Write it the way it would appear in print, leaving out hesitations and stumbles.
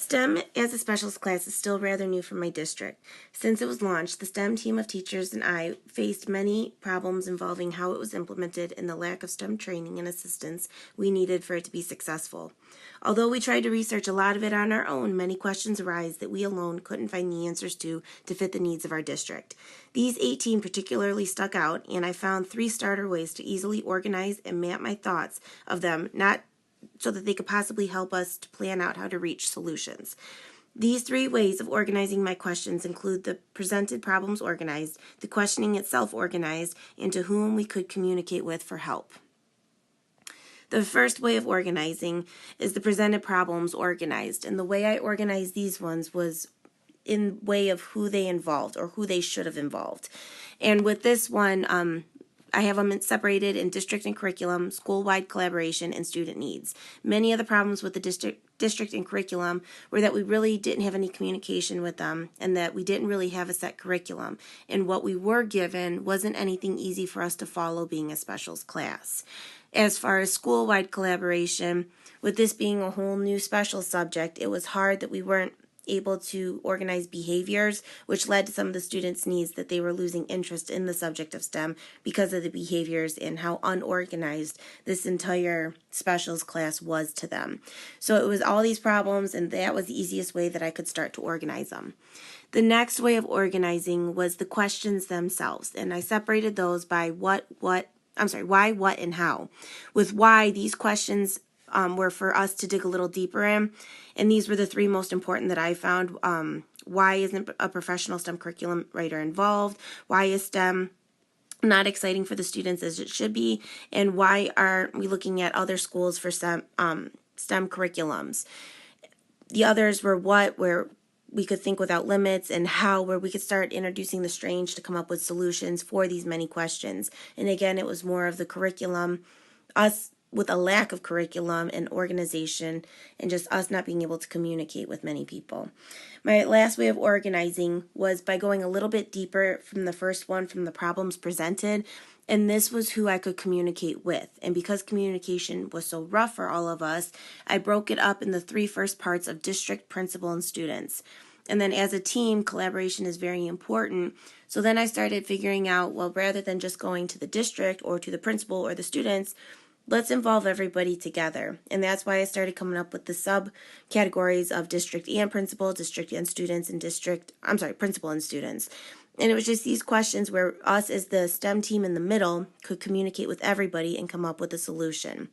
STEM as a specialist class is still rather new for my district. Since it was launched, the STEM team of teachers and I faced many problems involving how it was implemented and the lack of STEM training and assistance we needed for it to be successful. Although we tried to research a lot of it on our own, many questions arise that we alone couldn't find the answers to fit the needs of our district. These 18 particularly stuck out, and I found 3 starter ways to easily organize and map my thoughts of them, not so that they could possibly help us to plan out how to reach solutions. These 3 ways of organizing my questions include the presented problems organized, the questioning itself organized, and to whom we could communicate with for help. The first way of organizing is the presented problems organized, and the way I organized these ones was in way of who they involved or who they should have involved. And with this one, I have them separated in district and curriculum, school-wide collaboration, and student needs. Many of the problems with the district and curriculum were that we really didn't have any communication with them and that we didn't really have a set curriculum. And what we were given wasn't anything easy for us to follow being a specials class. As far as school-wide collaboration, with this being a whole new special subject, it was hard that we weren't able to organize behaviors, which led to some of the students' needs that they were losing interest in the subject of STEM because of the behaviors and how unorganized this entire specials class was to them. So it was all these problems, and that was the easiest way that I could start to organize them. The next way of organizing was the questions themselves, and I separated those by why, what, and how. With why, these questions were for us to dig a little deeper in, and these were the 3 most important that I found. Why isn't a professional STEM curriculum writer involved? Why is STEM not exciting for the students as it should be? And why are we looking at other schools for STEM curriculums? The others were what, where we could think without limits, and how, where we could start introducing the strange to come up with solutions for these many questions. And again, it was more of the curriculum, us with a lack of curriculum and organization, and just us not being able to communicate with many people. My last way of organizing was by going a little bit deeper from the first one, from the problems presented, and this was who I could communicate with. And because communication was so rough for all of us, I broke it up in the 3 first parts of district, principal, and students. And then as a team, collaboration is very important. So then I started figuring out, well, rather than just going to the district or to the principal or the students, let's involve everybody together. And that's why I started coming up with the subcategories of district and principal, district and students, and principal and students. And it was just these questions where us as the STEM team in the middle could communicate with everybody and come up with a solution.